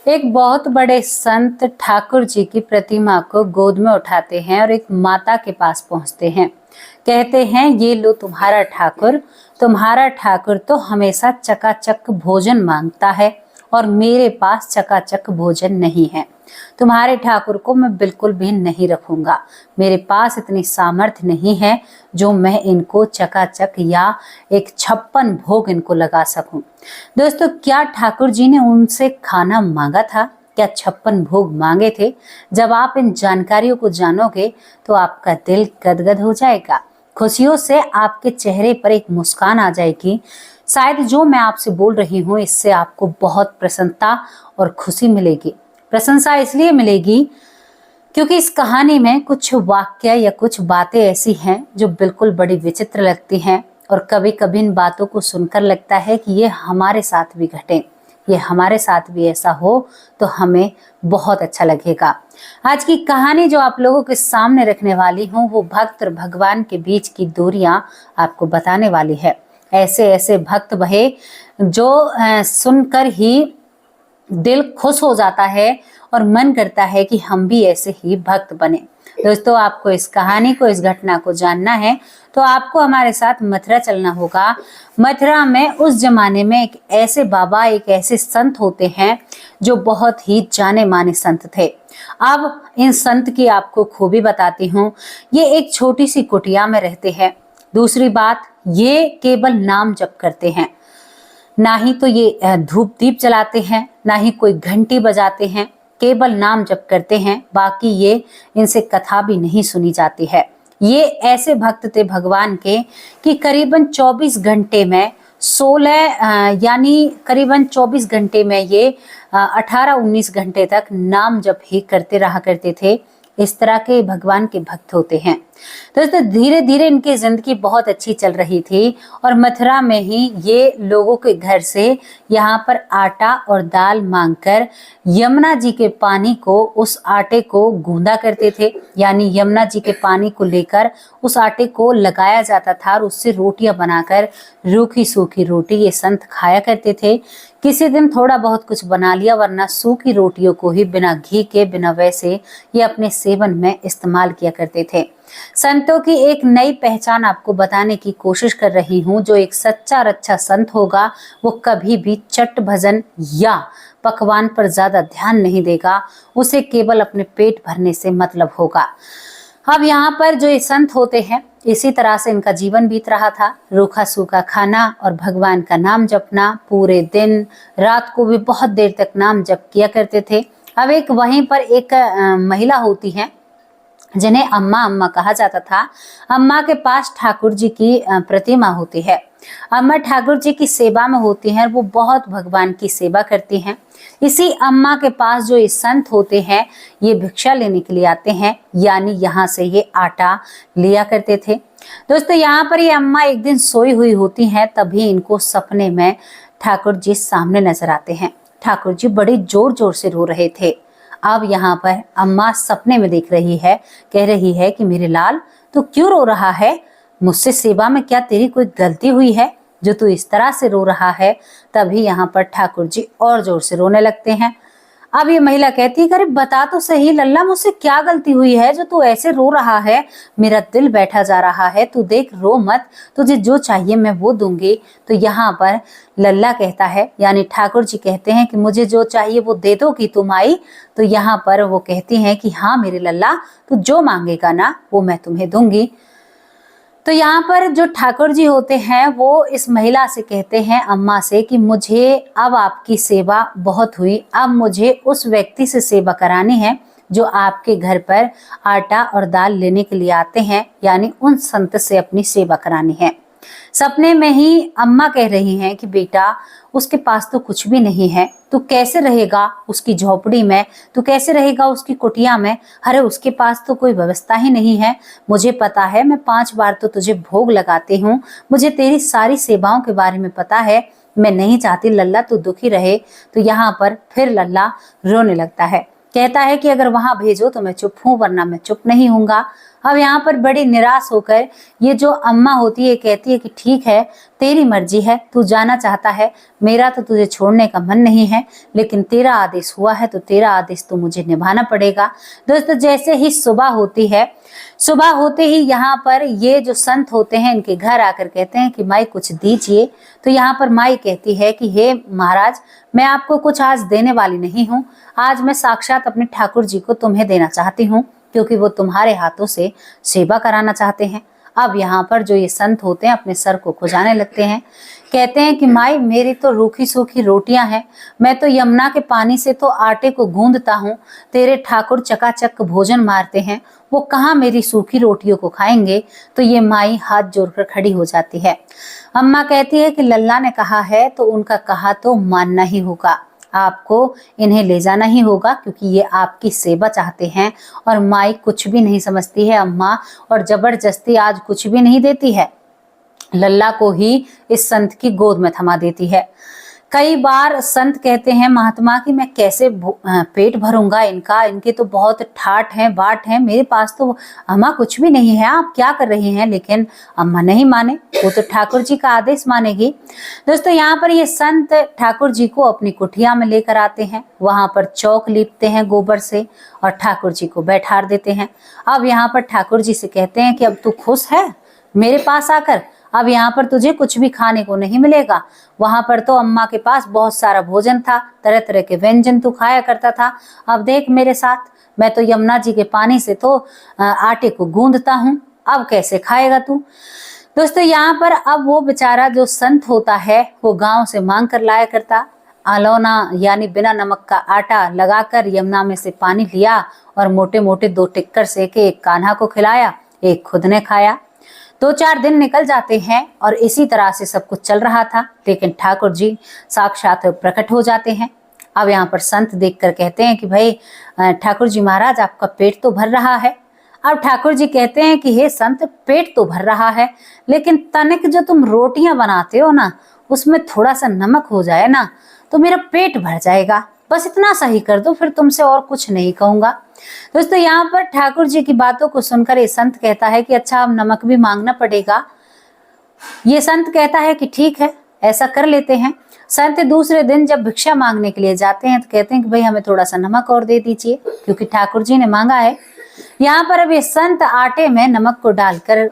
एक बहुत बड़े संत ठाकुर जी की प्रतिमा को गोद में उठाते हैं और एक माता के पास पहुंचते हैं। कहते हैं, ये लो तुम्हारा ठाकुर। तुम्हारा ठाकुर तो हमेशा चकाचक भोजन मांगता है और मेरे पास चकाचक भोजन नहीं है। तुम्हारे ठाकुर को मैं बिल्कुल भी नहीं रखूंगा। मेरे पास इतनी सामर्थ्य नहीं है जो मैं इनको चकाचक या एक 56 भोग इनको लगा सकूं। दोस्तों, क्या ठाकुर जी ने उनसे खाना मांगा था? क्या 56 भोग मांगे थे? जब आप इन जानकारियों को जानोगे तो आपका दिल गदगद हो जाएगा। खुशियों से आपके चेहरे पर एक मुस्कान आ जाएगी। शायद जो मैं आपसे बोल रही हूँ इससे आपको बहुत प्रसन्नता और खुशी मिलेगी। प्रशंसा इसलिए मिलेगी क्योंकि इस कहानी में कुछ वाक्य या कुछ बातें ऐसी हैं जो बिल्कुल बड़ी विचित्र लगती हैं और कभी कभी इन बातों को सुनकर लगता है कि ये हमारे साथ भी घटे, ये हमारे साथ भी ऐसा हो तो हमें बहुत अच्छा लगेगा। आज की कहानी जो आप लोगों के सामने रखने वाली हूँ वो भक्त और भगवान के बीच की दूरियां आपको बताने वाली है। ऐसे ऐसे भक्त बहे जो सुनकर ही दिल खुश हो जाता है और मन करता है कि हम भी ऐसे ही भक्त बने। दोस्तों, आपको इस कहानी को, इस घटना को जानना है तो आपको हमारे साथ मथुरा चलना होगा। मथुरा में उस जमाने में एक ऐसे बाबा, एक ऐसे संत होते हैं जो बहुत ही जाने माने संत थे। अब इन संत की आपको खूबी बताती हूँ। ये एक छोटी सी कुटिया में रहते हैं। दूसरी बात, ये केवल नाम जप करते हैं। ना ही तो ये धूप दीप जलाते हैं, ना ही कोई घंटी बजाते हैं। केवल नाम जप करते हैं। बाकी ये इनसे कथा भी नहीं सुनी जाती है। ये ऐसे भक्त थे भगवान के कि करीबन 24 घंटे में 16 यानी करीबन 24 घंटे में ये 18-19 घंटे तक नाम जप ही करते रहा करते थे। इस तरह के भगवान के भक्त होते हैं। दोस्तों, धीरे धीरे इनकी जिंदगी बहुत अच्छी चल रही थी और मथुरा में ही ये लोगों के घर से यहाँ पर आटा और दाल मांगकर यमुना जी के पानी को, उस आटे को गूंदा करते थे। यानी यमुना जी के पानी को लेकर उस आटे को लगाया जाता था और उससे रोटियां बनाकर, रूखी सूखी रोटी ये संत खाया करते थे। किसी दिन थोड़ा बहुत कुछ बना लिया, वरना सूखी रोटियों को ही बिना घी के, बिना वैसे ये अपने सेवन में इस्तेमाल किया करते थे। संतों की एक नई पहचान आपको बताने की कोशिश कर रही हूँ। जो एक सच्चा और अच्छा संत होगा वो कभी भी चट भजन या पकवान पर ज्यादा ध्यान नहीं देगा। उसे केवल अपने पेट भरने से मतलब होगा। अब यहाँ पर जो ये संत होते हैं, इसी तरह से इनका जीवन बीत रहा था। रूखा सूखा खाना और भगवान का नाम जपना। पूरे दिन रात को भी बहुत देर तक नाम जप किया करते थे। अब एक वहीं पर एक महिला होती है जिन्हें अम्मा अम्मा कहा जाता था। अम्मा के पास ठाकुर जी की प्रतिमा होती है। अम्मा ठाकुर जी की सेवा में होती हैं, वो बहुत भगवान की सेवा करती हैं। इसी अम्मा के पास जो ये संत होते हैं ये भिक्षा लेने के लिए आते हैं, यानी यहाँ से ये आटा लिया करते थे। दोस्तों, यहाँ पर ये अम्मा एक दिन सोई हुई होती हैं, तभी इनको सपने में ठाकुर जी सामने नजर आते हैं। ठाकुर जी बड़े जोर जोर से रो रहे थे। अब यहाँ पर अम्मा सपने में देख रही है, कह रही है कि मेरे लाल, तू क्यों रो रहा है? मुझसे सेवा में क्या तेरी कोई गलती हुई है जो तू इस तरह से रो रहा है? तभी यहाँ पर ठाकुर जी और जोर से रोने लगते हैं। अब ये महिला कहती है, अरे बता तो सही लल्ला, मुझसे क्या गलती हुई है जो तू ऐसे रो रहा है? मेरा दिल बैठा जा रहा है। तू देख, रो मत, तुझे जो चाहिए मैं वो दूंगी। तो यहाँ पर लल्ला कहता है, यानी ठाकुर जी कहते हैं कि मुझे जो चाहिए वो दे दोगी तुम आई? तो यहाँ पर वो कहती हैं कि हाँ मेरे लल्ला, तू जो मांगेगा ना वो मैं तुम्हें दूंगी। तो यहाँ पर जो ठाकुर जी होते हैं वो इस महिला से कहते हैं, अम्मा से, कि मुझे अब आपकी सेवा बहुत हुई। अब मुझे उस व्यक्ति से सेवा करानी है जो आपके घर पर आटा और दाल लेने के लिए आते हैं, यानी उन संत से अपनी सेवा करानी है। सपने में ही अम्मा कह रही हैं कि बेटा, उसके पास तो कुछ भी नहीं है। तू कैसे रहेगा उसकी झोपड़ी में? तू कैसे रहेगा उसकी कुटिया में? अरे उसके पास तो कोई व्यवस्था ही नहीं है। मुझे पता है, मैं 5 बार तो तुझे भोग लगाती हूँ। मुझे तेरी सारी सेवाओं के बारे में पता है। मैं नहीं चाहती लल्ला तू दुखी रहे। तो यहाँ पर फिर लल्ला रोने लगता है। कहता है कि अगर वहां भेजो तो मैं चुप हूँ, वरना मैं चुप नहीं हूँगा। अब यहाँ पर बड़ी निराश होकर ये जो अम्मा होती है कहती है कि ठीक है, तेरी मर्जी है, तू जाना चाहता है, मेरा तो तुझे छोड़ने का मन नहीं है, लेकिन तेरा आदेश हुआ है तो तेरा आदेश तो मुझे निभाना पड़ेगा। दोस्तों जैसे ही सुबह होती है, सुबह होते ही यहाँ पर ये जो संत होते हैं इनके घर आकर कहते हैं कि माई कुछ दीजिए। तो यहाँ पर माई कहती है कि हे महाराज, मैं आपको कुछ आज देने वाली नहीं हूँ, आज मैं साक्षात अपने ठाकुर जी को तुम्हें देना चाहती हूँ, क्योंकि वो तुम्हारे हाथों से सेवा कराना चाहते हैं। अब यहाँ पर जो ये संत होते हैं अपने सर को खुजाने लगते हैं, कहते हैं कि माई मेरी तो रूखी सूखी रोटियां हैं, मैं तो यमुना के पानी से तो आटे को गूंदता हूँ, तेरे ठाकुर चकाचक भोजन मारते हैं, वो कहाँ मेरी सूखी रोटियों को खाएंगे। तो ये माई हाथ जोड़कर खड़ी हो जाती है। अम्मा कहती है कि लल्ला ने कहा है तो उनका कहा तो मानना ही होगा, आपको इन्हें ले जाना ही होगा, क्योंकि ये आपकी सेवा चाहते हैं। और माई कुछ भी नहीं समझती है अम्मा, और जबरदस्ती आज कुछ भी नहीं देती है, लल्ला को ही इस संत की गोद में थमा देती है। कई बार संत कहते हैं महात्मा कि मैं कैसे पेट भरूंगा इनका, इनके तो बहुत ठाठ हैं, बाट हैं, मेरे पास तो अम्मा कुछ भी नहीं है, आप क्या कर रही हैं। लेकिन अम्मा नहीं माने, वो तो ठाकुर जी का आदेश मानेगी। दोस्तों यहाँ पर ये संत ठाकुर जी को अपनी कुटिया में लेकर आते हैं, वहां पर चौक लीपते हैं गोबर से और ठाकुर जी को बैठा देते हैं। अब यहाँ पर ठाकुर जी से कहते हैं कि अब तू खुश है मेरे पास आकर, अब यहाँ पर तुझे कुछ भी खाने को नहीं मिलेगा। वहां पर तो अम्मा के पास बहुत सारा भोजन था, तरह तरह के व्यंजन तू खाया करता था, अब देख मेरे साथ, मैं तो यमुना जी के पानी से तो आटे को गूंदता हूँ, अब कैसे खाएगा तू। दोस्तों यहाँ पर अब वो बेचारा जो संत होता है वो गांव से मांग कर लाया करता, आलौना यानी बिना नमक का आटा लगाकर यमुना में से पानी लिया और मोटे मोटे 2 टिक्कर सेके, एक कान्हा को खिलाया, एक खुद ने खाया। 2-4 दिन निकल जाते हैं और इसी तरह से सब कुछ चल रहा था। लेकिन ठाकुर जी साक्षात प्रकट हो जाते हैं। अब यहाँ पर संत देखकर कहते हैं कि भाई ठाकुर जी महाराज आपका पेट तो भर रहा है। अब ठाकुर जी कहते हैं कि हे संत, पेट तो भर रहा है, लेकिन तनिक जो तुम रोटियां बनाते हो ना, उसमें थोड़ा सा नमक हो जाए ना तो मेरा पेट भर जाएगा, बस इतना सा ही कर दो, फिर तुमसे और कुछ नहीं कहूंगा। दोस्तों यहाँ पर ठाकुर जी की बातों को सुनकर ये संत कहता है कि अच्छा अब नमक भी मांगना पड़ेगा। ये संत कहता है कि ठीक है, ऐसा कर लेते हैं। संत दूसरे दिन जब भिक्षा मांगने के लिए जाते हैं तो कहते हैं कि भाई हमें थोड़ा सा नमक और दे दीजिए, क्योंकि ठाकुर जी ने मांगा है। यहाँ पर अब ये संत आटे में नमक को डालकर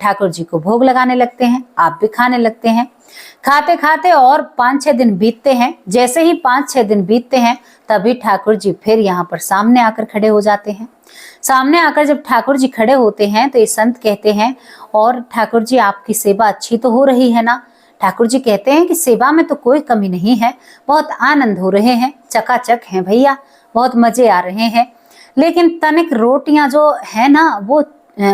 ठाकुर जी को भोग लगाने लगते हैं, आप भी खाने लगते हैं। खाते खाते और 5-6 दिन बीतते हैं। जैसे ही 5-6 दिन बीतते हैं तभी ठाकुर जी फिर यहाँ पर सामने आकर खड़े हो जाते हैं। सामने आकर जब ठाकुर जी खड़े होते हैं तो ये संत कहते हैं, और ठाकुर जी आपकी सेवा अच्छी तो हो रही है ना। ठाकुर जी कहते हैं कि सेवा में तो कोई कमी नहीं है, बहुत आनंद हो रहे हैं, चकाचक हैं भैया, बहुत मजे आ रहे हैं, लेकिन तनिक रोटियां जो है ना वो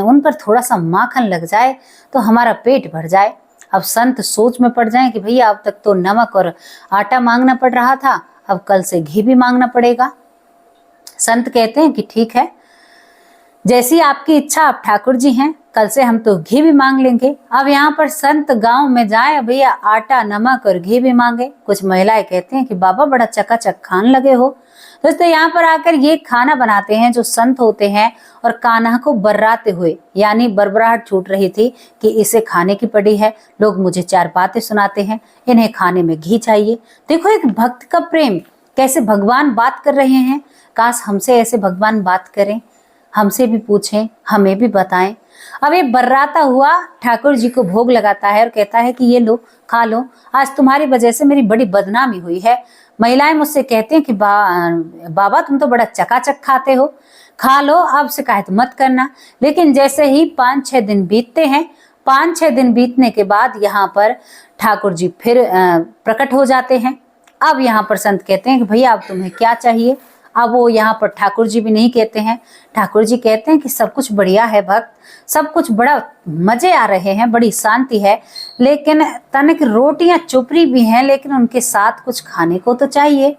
उन पर थोड़ा सा माखन लग जाए तो हमारा पेट भर जाए। अब संत सोच में पड़ जाएं कि भैया अब तक तो नमक और आटा मांगना पड़ रहा था, अब कल से घी भी मांगना पड़ेगा। संत कहते हैं कि ठीक है, जैसी आपकी इच्छा, आप ठाकुर जी हैं, कल से हम तो घी भी मांग लेंगे। अब यहाँ पर संत गांव में जाए भैया आटा नमक और घी भी मांगे। कुछ महिलाएं कहते हैं कि बाबा बड़ा चकाचक खान लगे हो। दोस्तों यहाँ पर आकर ये खाना बनाते हैं जो संत होते हैं, और कान्हा को बर्राते हुए, यानी बरबराहट छूट रही थी कि इसे खाने की पड़ी है, लोग मुझे 4 बातें सुनाते हैं, इन्हें खाने में घी चाहिए। देखो एक भक्त का प्रेम, कैसे भगवान बात कर रहे हैं। काश हमसे ऐसे भगवान बात करें, हमसे भी पूछें, हमें भी बताएं। अब ये बर्राता हुआ ठाकुर जी को भोग लगाता है और कहता है कि ये लो, खा लो, आज तुम्हारी वजह से मेरी बड़ी बदनामी हुई है। महिलाएं मुझसे कहते हैं कि बाबा तुम तो बड़ा चकाचक खाते हो, खा लो, अब शिकायत मत करना। लेकिन जैसे ही 5-6 दिन बीतते हैं, 5-6 दिन बीतने के बाद यहाँ पर ठाकुर जी फिर प्रकट हो जाते हैं। अब यहाँ पर संत कहते हैं कि भैया अब तुम्हें क्या चाहिए। अब वो यहाँ पर ठाकुर जी भी नहीं कहते हैं, ठाकुर जी कहते हैं कि सब कुछ बढ़िया है भक्त, सब कुछ बड़ा मजे आ रहे हैं, बड़ी शांति है, लेकिन तनिक रोटियां चुपड़ी भी हैं, लेकिन उनके साथ कुछ खाने को तो चाहिए।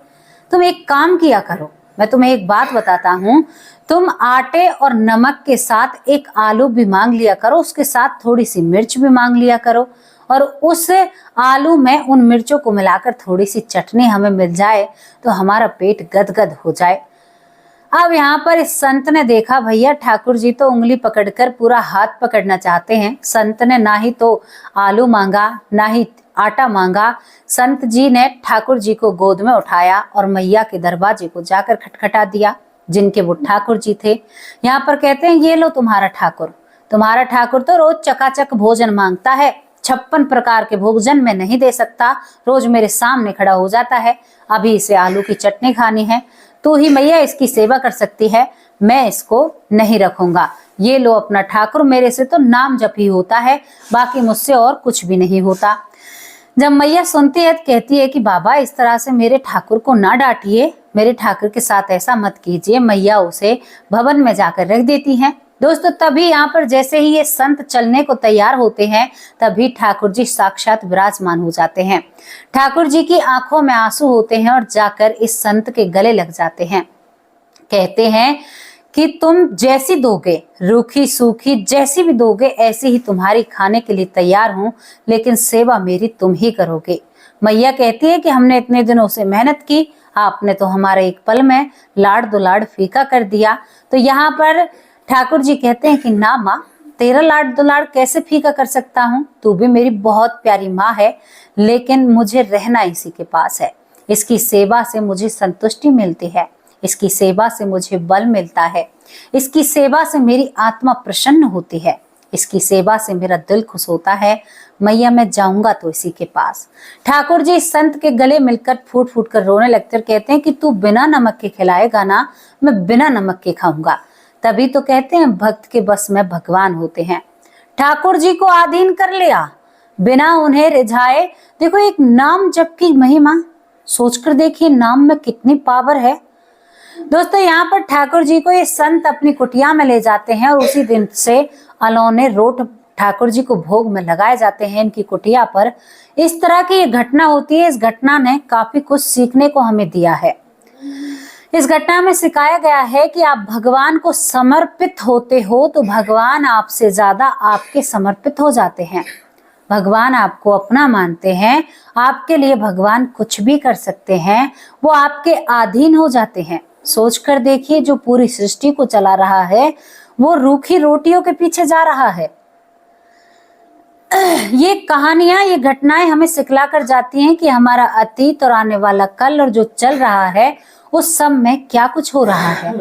तुम एक काम किया करो, मैं तुम्हें एक बात बताता हूँ, तुम आटे और नमक के साथ एक आलू भी मांग लिया करो, उसके साथ थोड़ी सी मिर्च भी मांग लिया करो, और उस आलू में उन मिर्चों को मिलाकर थोड़ी सी चटनी हमें मिल जाए तो हमारा पेट गदगद हो जाए। अब यहाँ पर इस संत ने देखा भैया ठाकुर जी तो उंगली पकड़कर पूरा हाथ पकड़ना चाहते हैं। संत ने ना ही तो आलू मांगा ना ही आटा मांगा। संत जी ने ठाकुर जी को गोद में उठाया और मैया के दरवाजे को जाकर खटखटा दिया, जिनके वो ठाकुर जी थे। यहाँ पर कहते हैं ये लो तुम्हारा ठाकुर। तुम्हारा ठाकुर तो रोज चकाचक भोजन मांगता है, 56 प्रकार के भोजन में नहीं दे सकता, रोज मेरे सामने खड़ा हो जाता है। अभी इसे आलू की चटनी खानी है, तू ही मैया इसकी सेवा कर सकती है, मैं इसको नहीं रखूंगा। ये लो अपना ठाकुर, मेरे से तो नाम जप ही होता है, बाकी मुझसे और कुछ भी नहीं होता। जब मैया सुनती है तो कहती है कि बाबा इस तरह से मेरे ठाकुर को ना डांटिए, मेरे ठाकुर के साथ ऐसा मत कीजिए। मैया उसे भवन में जाकर रख देती हैं। दोस्तों तभी यहाँ पर जैसे ही ये संत चलने को तैयार होते हैं, तभी ठाकुर जी साक्षात विराजमान हो जाते हैं। ठाकुर जी की आंखों में आंसू होते हैं और जाकर इस संत के गले लग जाते हैं। कहते हैं कि तुम जैसी दोगे, रूखी सूखी जैसी भी दोगे, ऐसी ही तुम्हारी खाने के लिए तैयार हूं, लेकिन सेवा मेरी तुम ही करोगे। मैया कहती है कि हमने इतने दिनों से मेहनत की, आपने तो हमारा एक पल में लाड़ दुलाड़ फीका कर दिया। तो यहाँ पर ठाकुर जी कहते हैं कि ना माँ, तेरा लाड़ दुलाड़ कैसे फीका कर सकता हूँ, तू भी मेरी बहुत प्यारी माँ है, लेकिन मुझे रहना इसी के पास है। इसकी सेवा से मुझे संतुष्टि मिलती है, इसकी सेवा से मुझे बल मिलता है, इसकी सेवा से मेरी आत्मा प्रसन्न होती है, इसकी सेवा से मेरा दिल खुश होता है। मैया मैं जाऊंगा तो इसी के पास। ठाकुर जी संत के गले मिलकर फूट फूट कर रोने लगते और कहते हैं कि तू बिना नमक के खिलाएगा ना, मैं बिना नमक के खाऊंगा। तभी तो कहते हैं भक्त के बस में भगवान होते हैं। ठाकुर जी को आधीन कर लिया बिना उन्हें रिझाए। देखो एक नाम जप की महिमा, सोचकर देखिए नाम में कितनी पावर है। दोस्तों यहाँ पर ठाकुर जी को ये संत अपनी कुटिया में ले जाते हैं और उसी दिन से अलौने रोट ठाकुर जी को भोग में लगाए जाते हैं इनकी कुटिया पर। इस तरह की ये घटना होती है। इस घटना ने काफी कुछ सीखने को हमें दिया है। इस घटना में सिखाया गया है कि आप भगवान को समर्पित होते हो तो भगवान आपसे ज्यादा आपके समर्पित हो जाते हैं। भगवान आपको अपना मानते हैं, आपके लिए भगवान कुछ भी कर सकते हैं, वो आपके अधीन हो जाते हैं। सोच कर देखिए जो पूरी सृष्टि को चला रहा है वो रूखी रोटियों के पीछे जा रहा है। ये कहानियां, ये घटनाएं हमें सिखला कर जाती हैं कि हमारा अतीत और आने वाला कल और जो चल रहा है उस सब में क्या कुछ हो रहा है।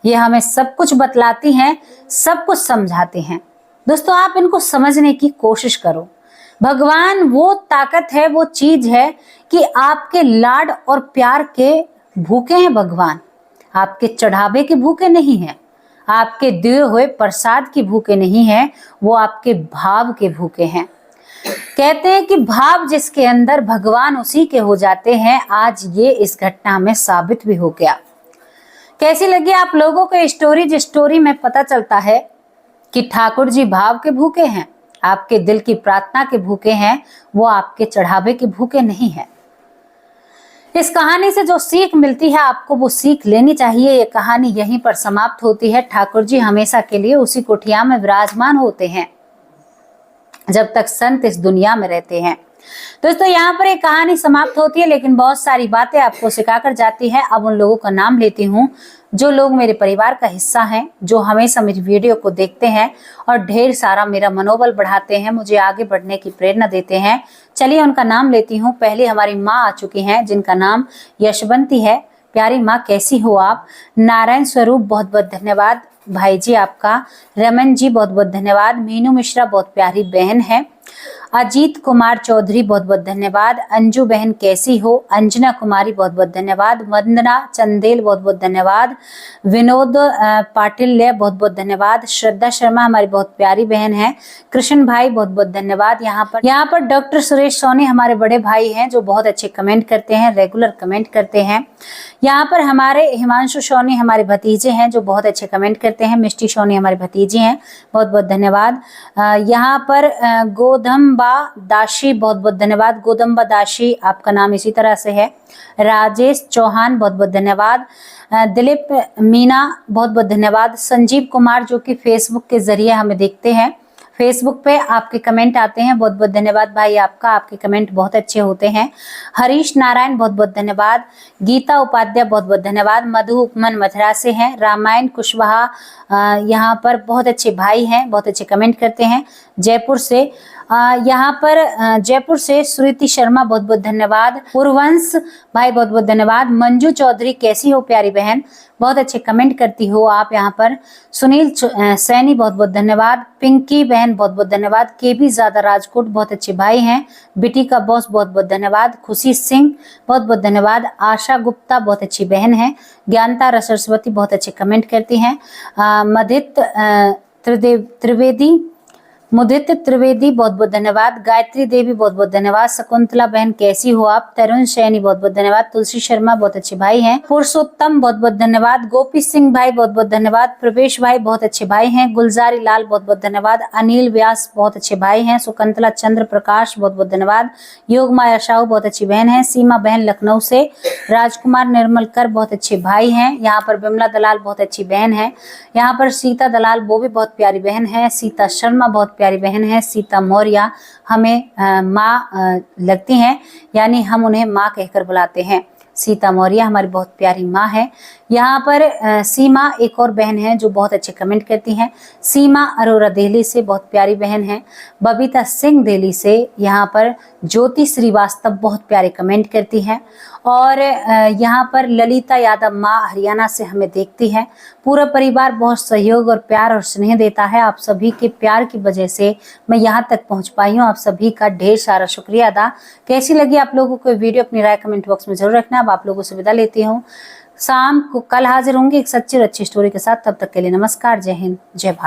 ये हमें सब कुछ बतलाती हैं, सब कुछ समझाते हैं। दोस्तों आप इनको समझने की कोशिश करो। भगवान वो ताकत है, वो चीज है कि आपके लाड और प्यार के भूखे हैं। भगवान आपके चढ़ावे के भूखे नहीं हैं, आपके दिए हुए प्रसाद की भूखे नहीं हैं, वो आपके भाव के भूखे हैं। कहते हैं कि भाव जिसके अंदर भगवान उसी के हो जाते हैं। आज ये इस घटना में साबित भी हो गया। कैसी लगी आप लोगों को स्टोरी, जिस स्टोरी में पता चलता है कि ठाकुर जी भाव के भूखे हैं, आपके दिल की प्रार्थना के भूखे हैं, वो आपके चढ़ावे के भूखे नहीं है। इस कहानी से जो सीख मिलती है आपको वो सीख लेनी चाहिए। ये कहानी यहीं पर समाप्त होती है। ठाकुर जी हमेशा के लिए उसी कुटिया में विराजमान होते हैं जब तक संत इस दुनिया में रहते हैं। दोस्तों यहाँ पर एक कहानी समाप्त होती है, लेकिन बहुत सारी बातें आपको सिखाकर जाती है। अब उन लोगों का नाम लेती हूँ जो लोग मेरे परिवार का हिस्सा हैं, जो हमेशा मेरी वीडियो को देखते हैं और ढेर सारा मेरा मनोबल बढ़ाते हैं, मुझे आगे बढ़ने की प्रेरणा देते हैं। चलिए उनका नाम लेती हूँ। पहले हमारी माँ आ चुकी हैं जिनका नाम यशवंती है। प्यारी माँ कैसी हो आप? नारायण स्वरूप बहुत बहुत धन्यवाद भाई जी आपका। रमन जी बहुत बहुत धन्यवाद। मीनू मिश्रा बहुत प्यारी बहन है। अजीत कुमार चौधरी बहुत बहुत धन्यवाद। अंजू बहन कैसी हो? अंजना कुमारी बहुत बहुत धन्यवाद। वंदना चंदेल बहुत बहुत धन्यवाद। विनोद पाटिल बहुत बहुत धन्यवाद। श्रद्धा शर्मा हमारी बहुत प्यारी बहन है। कृष्ण भाई बहुत बहुत धन्यवाद। यहाँ पर डॉक्टर सुरेश सोनी हमारे बड़े भाई हैं जो बहुत अच्छे कमेंट करते हैं, रेगुलर कमेंट करते हैं। यहाँ पर हमारे हिमांशु सोनी हमारे भतीजे हैं जो बहुत अच्छे कमेंट करते हैं। मिष्टी सोनी हमारी भतीजी हैं, बहुत बहुत धन्यवाद। यहाँ पर गोदम्बा दाशी बहुत बहुत धन्यवाद। गोदम्बा दाशी आपका नाम इसी तरह से है। राजेश चौहान बहुत बहुत धन्यवाद। दिलीप मीना बहुत बहुत धन्यवाद। संजीव कुमार जो कि फेसबुक के जरिए हमें देखते हैं, फेसबुक पे आपके कमेंट आते हैं, बहुत बहुत धन्यवाद भाई आपका, आपके कमेंट बहुत अच्छे होते हैं। हरीश नारायण बहुत बहुत धन्यवाद। गीता उपाध्याय बहुत बहुत धन्यवाद। मधु उपमन मथुरा से हैं। रामायण कुशवाहा यहाँ पर बहुत अच्छे भाई हैं, बहुत अच्छे कमेंट करते हैं। जयपुर से यहाँ पर जयपुर से श्रुति शर्मा बहुत बहुत धन्यवाद। पूर्वंश भाई बहुत बहुत धन्यवाद। मंजू चौधरी कैसी हो प्यारी बहन, बहुत अच्छे कमेंट करती हो आप यहाँ पर। सुनील सैनी बहुत बहुत धन्यवाद। पिंकी बहन बहुत बहुत धन्यवाद। केबी ज्यादा राजकोट बहुत अच्छे भाई हैं। बिटी का बॉस बहुत बहुत धन्यवाद। खुशी सिंह बहुत बहुत धन्यवाद। आशा गुप्ता बहुत अच्छी बहन है। ज्ञानता सरस्वती बहुत अच्छे कमेंट करती हैं। मदित त्रिवेदी मुदित त्रिवेदी बहुत बहुत धन्यवाद। गायत्री देवी बहुत बहुत धन्यवाद। शकुंतला बहन कैसी हो आप। तरुण सैनी बहुत बहुत धन्यवाद। तुलसी शर्मा बहुत अच्छे भाई हैं। पुरुषोत्तम बहुत बहुत धन्यवाद। गोपी सिंह भाई बहुत बहुत धन्यवाद। प्रवेश भाई बहुत अच्छे भाई हैं। गुलजारी लाल बहुत बहुत धन्यवाद। अनिल व्यास बहुत अच्छे भाई हैं। सुकंतला चंद्र प्रकाश बहुत बहुत धन्यवाद। योग माया साहू बहुत अच्छी बहन है। सीमा बहन लखनऊ से। राजकुमार निर्मलकर बहुत अच्छे भाई हैं। यहाँ पर बिमला दलाल बहुत अच्छी बहन है। यहाँ पर सीता दलाल वो भी बहुत प्यारी बहन है। सीता शर्मा बहुत प्यारी बहन है। सीता मौर्य हमें माँ लगती हैं, यानी हम उन्हें माँ कहकर बुलाते हैं। सीता मौर्य हमारी बहुत प्यारी माँ है। यहाँ पर सीमा एक और बहन है जो बहुत अच्छे कमेंट करती हैं। सीमा अरोरा दिल्ली से बहुत प्यारी बहन है। बबीता सिंह दिल्ली से। यहाँ पर ज्योति श्रीवास्तव बहुत प्यारे कमेंट करती हैं। और यहाँ पर ललिता यादव माँ हरियाणा से हमें देखती है। पूरा परिवार बहुत सहयोग और प्यार और स्नेह देता है। आप सभी के प्यार की वजह से मैं यहाँ तक पहुँच पाई हूँ। आप सभी का ढेर सारा शुक्रिया अदा। कैसी लगी आप लोगों को वीडियो, अपनी राय कमेंट बॉक्स में जरूर रखना। अब आप लोगों से विदा लेती हूँ। शाम को कल हाजिर होंगे एक सच्ची और अच्छी स्टोरी के साथ। तब तक के लिए नमस्कार। जय हिंद, जय भारत।